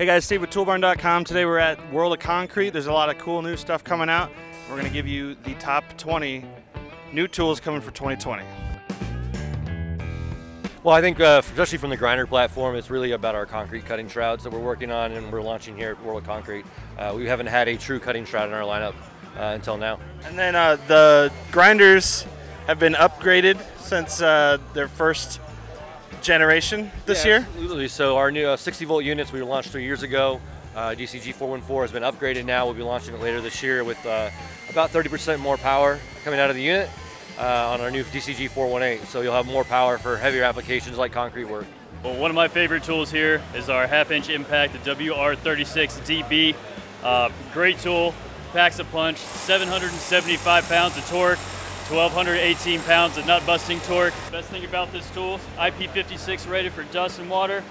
Hey guys, Steve with Toolbarn.com. Today we're at World of Concrete. There's a lot of cool new stuff coming out. We're going to give you the top 20 new tools coming for 2020. Well, I think especially from the grinder platform, it's really about our concrete cutting shrouds that we're working on and we're launching here at World of Concrete. We haven't had a true cutting shroud in our lineup until now. And then the grinders have been upgraded since their first generation this year. Absolutely. So our new 60-volt units we launched 3 years ago. DCG 414 has been upgraded now. We'll be launching it later this year with about 30% more power coming out of the unit on our new DCG 418. So you'll have more power for heavier applications like concrete work. Well, one of my favorite tools here is our half-inch impact, the WR36DB. Great tool, packs a punch, 775 pounds of torque, 1,218 pounds of nut-busting torque. Best thing about this tool, IP56 rated for dust and water.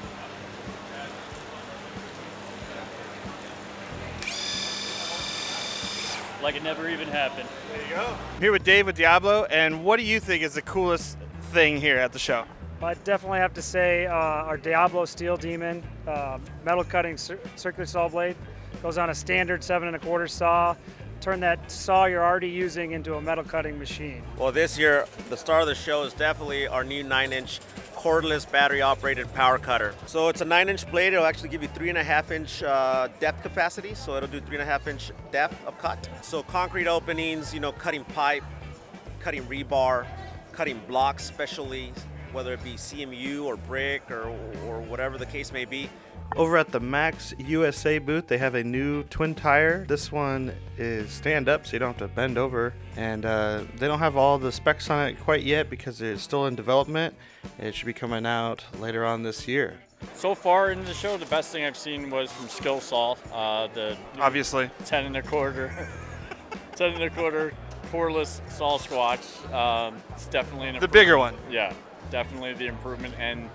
Like it never even happened. There you go. I'm here with Dave with Diablo, and what do you think is the coolest thing here at the show? I definitely have to say our Diablo Steel Demon metal cutting circular saw blade goes on a standard 7 1/4 saw. Turn that saw you're already using into a metal cutting machine. Well, this year, the star of the show is definitely our new 9-inch cordless battery-operated power cutter. So it's a 9-inch blade. It'll actually give you 3.5-inch depth capacity. So it'll do 3.5-inch depth of cut. So concrete openings, you know, cutting pipe, cutting rebar, cutting blocks, especially whether it be CMU or brick or whatever the case may be. Over at the Max USA booth, they have a new TwinTier. This one is stand up, so you don't have to bend over. And they don't have all the specs on it quite yet because it's still in development. It should be coming out later on this year. So far in the show, the best thing I've seen was from SKILSAW, the Obviously. 10 1/4, 10 1/4 cordless saw squatch. It's definitely an The bigger one. Yeah, definitely the improvement and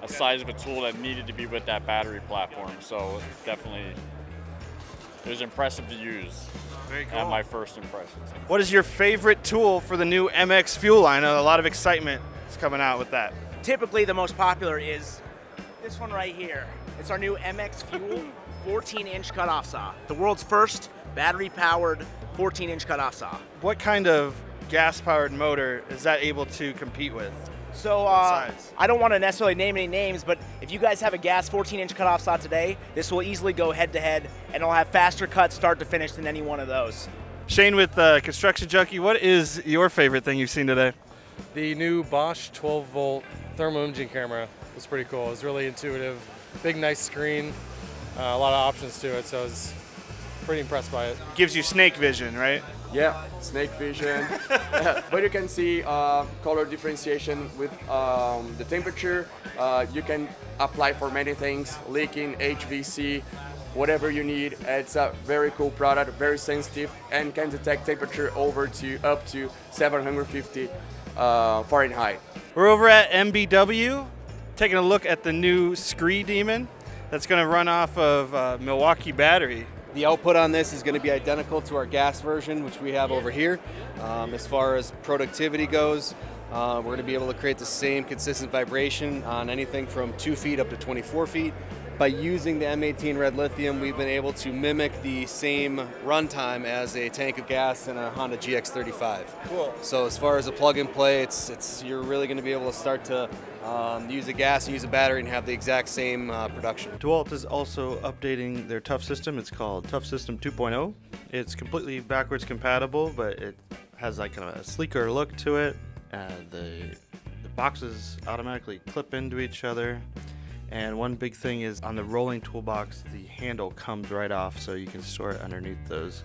a size of a tool that needed to be with that battery platform. So definitely, it was impressive to use. Very cool. At my first impressions. What is your favorite tool for the new MX FUEL line? A lot of excitement is coming out with that. Typically the most popular is this one right here. It's our new MX FUEL 14-inch cutoff saw. The world's first battery-powered 14-inch cutoff saw. What kind of gas-powered motor is that able to compete with? So I don't want to necessarily name any names, but if you guys have a gas 14-inch cutoff saw today, this will easily go head-to-head, and it'll have faster cuts start to finish than any one of those. Shane with Construction Junkie, what is your favorite thing you've seen today? The new Bosch 12-volt thermal imaging camera was pretty cool. It was really intuitive, big, nice screen, a lot of options to it, so I was pretty impressed by it. Gives you snake vision, right? Yeah, snake vision. But you can see color differentiation with the temperature. You can apply for many things, leaking, HVC, whatever you need. It's a very cool product, very sensitive, and can detect temperature up to 750 Fahrenheit. We're over at MBW, taking a look at the new ScreeDemon that's going to run off of Milwaukee battery. The output on this is going to be identical to our gas version, which we have over here. As far as productivity goes, we're going to be able to create the same consistent vibration on anything from 2 feet up to 24 feet. By using the M18 red lithium, we've been able to mimic the same runtime as a tank of gas in a Honda GX35. Cool. So as far as a plug and play, you're really going to be able to start to use a gas, use a battery, and have the exact same production. DeWalt is also updating their ToughSystem. It's called ToughSystem 2.0. It's completely backwards compatible, but it has like kind of a sleeker look to it. The boxes automatically clip into each other. And one big thing is on the rolling toolbox, the handle comes right off, so you can store it underneath those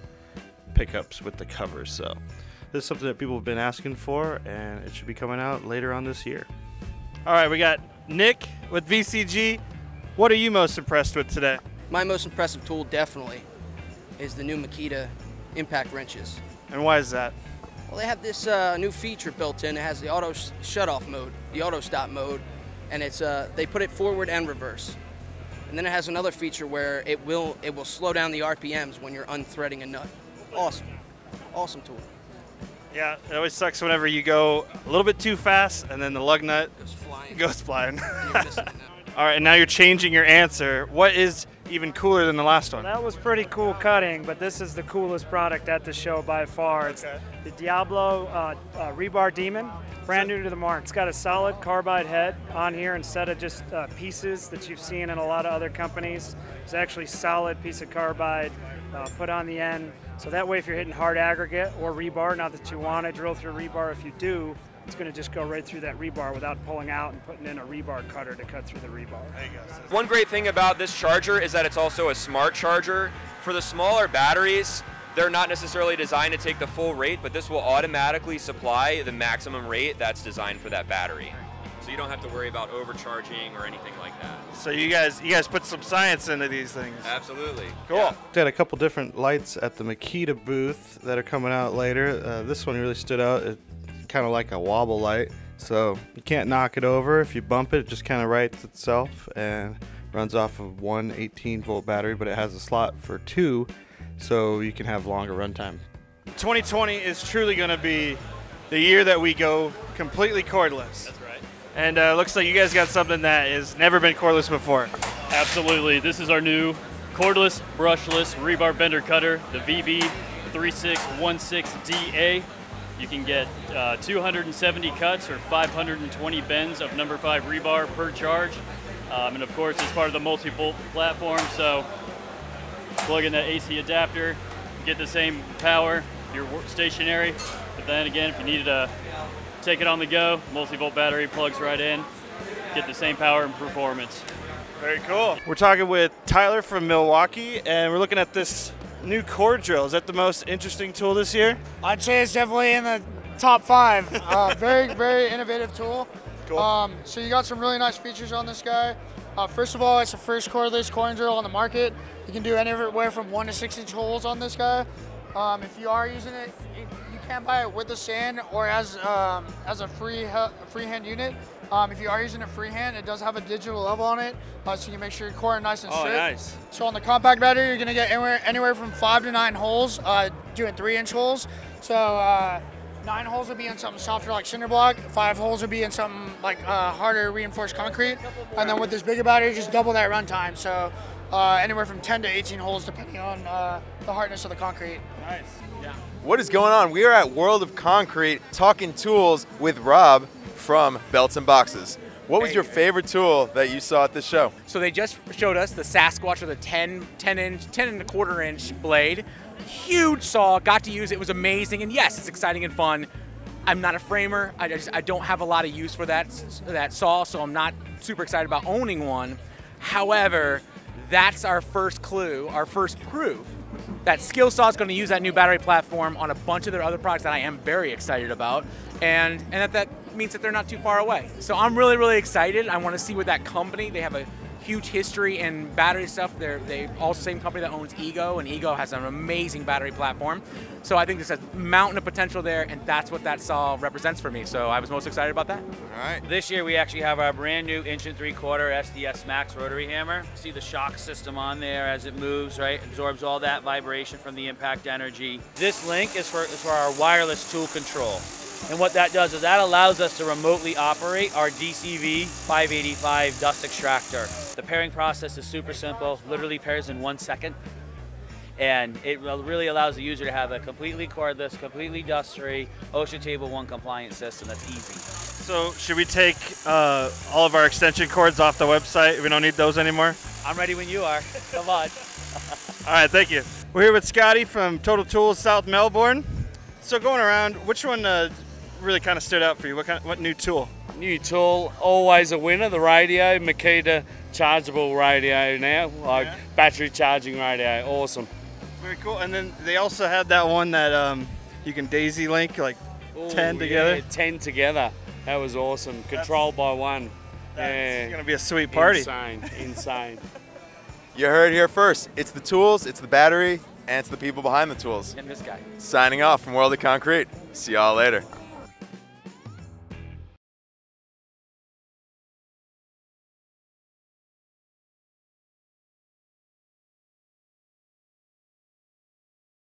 pickups with the covers. So this is something that people have been asking for, and it should be coming out later on this year. All right, we got Nick with VCG. What are you most impressed with today? My most impressive tool definitely is the new Makita impact wrenches. And why is that? Well, they have this new feature built in. It has the auto shut-off mode, the auto stop mode, and it's they put it forward and reverse. And then it has another feature where it will slow down the RPMs when you're unthreading a nut. Awesome, awesome tool. Yeah, it always sucks whenever you go a little bit too fast and then the lug nut goes flying. All right, and now you're changing your answer. What is even cooler than the last one. That was pretty cool cutting, but this is the coolest product at the show by far. It's the Diablo RebarDemon, brand new to the market. It's got a solid carbide head on here instead of just pieces that you've seen in a lot of other companies. It's actually solid piece of carbide put on the end. So that way if you're hitting hard aggregate or rebar, not that you want to drill through rebar, if you do, it's going to just go right through that rebar without pulling out and putting in a rebar cutter to cut through the rebar. There you go. One great thing about this charger is that it's also a smart charger. For the smaller batteries, they're not necessarily designed to take the full rate, but this will automatically supply the maximum rate that's designed for that battery. So you don't have to worry about overcharging or anything like that. So you guys put some science into these things. Absolutely. Cool. Yeah. Got a couple different lights at the Makita booth that are coming out later. This one really stood out. It's kind of like a wobble light, so you can't knock it over. If you bump it, it just kind of rights itself and runs off of one 18-volt battery, but it has a slot for 2, so you can have longer runtime. 2020 is truly going to be the year that we go completely cordless. That's right. And looks like you guys got something that has never been cordless before. Absolutely. This is our new cordless, brushless rebar bender cutter, the VB3616DA. You can get 270 cuts or 520 bends of number 5 rebar per charge. And of course, it's part of the MultiVolt platform, so plug in that AC adapter, get the same power, you're stationary. But then again, if you needed to take it on the go, MultiVolt battery plugs right in, get the same power and performance. Very cool. We're talking with Tyler from Milwaukee, and we're looking at this new cord drill. Is that the most interesting tool this year? I'd say it's definitely in the top 5. Very, very innovative tool. Cool. So you got some really nice features on this guy. First of all, it's the first cordless coin drill on the market. You can do anywhere from 1 to 6-inch holes on this guy. If you are using it, you can buy it with a stand or as a freehand unit. If you are using it freehand, it does have a digital level on it, so you can make sure your core is nice and straight. Oh, nice. So on the compact battery, you're gonna get anywhere from 5 to 9 holes, doing 3-inch holes. So 9 holes will be in something softer like cinder block, 5 holes will be in something like harder reinforced concrete, and then with this bigger battery, just double that runtime. So anywhere from 10 to 18 holes depending on the hardness of the concrete. Nice. Yeah. What is going on? We are at World of Concrete talking tools with Rob from Belts and Boxes. What was your favorite tool that you saw at this show? So they just showed us the Sasquatch with a 10 and a quarter inch blade. Huge saw, got to use it, was amazing, and yes, it's exciting and fun. I'm not a framer, I don't have a lot of use for that saw, so I'm not super excited about owning one. However, that's our first clue, our first proof that SKILSAW is going to use that new battery platform on a bunch of their other products that I am very excited about, and that means that they're not too far away. So I'm really, really excited. I want to see what that company, they have a huge history in battery stuff. They also the same company that owns Ego, and Ego has an amazing battery platform. So I think there's a mountain of potential there, and that's what that saw represents for me. So I was most excited about that. All right. This year we actually have our brand new 1 3/4 SDS Max rotary hammer. See the shock system on there as it moves, right? Absorbs all that vibration from the impact energy. This link is for our wireless tool control. And what that does is that allows us to remotely operate our DCV 585 dust extractor. The pairing process is super simple, literally pairs in 1 second. And it really allows the user to have a completely cordless, completely dust-free, OSHA Table 1 compliant system that's easy. So should we take all of our extension cords off the website? We don't need those anymore? I'm ready when you are. Come on. All right, thank you. We're here with Scotty from Total Tools South Melbourne. So going around, which one really kind of stood out for you? What new tool? New tool, always a winner, the radio, Makita chargeable radio now, battery charging radio, awesome. Very cool. And then they also had that one that you can daisy link, like 10 together. Yeah, 10 together. That was awesome. Controlled by one. That's gonna be a sweet party. Insane, insane. You heard it here first. It's the tools, it's the battery, and it's the people behind the tools. And this guy. Signing off from World of Concrete. See y'all later.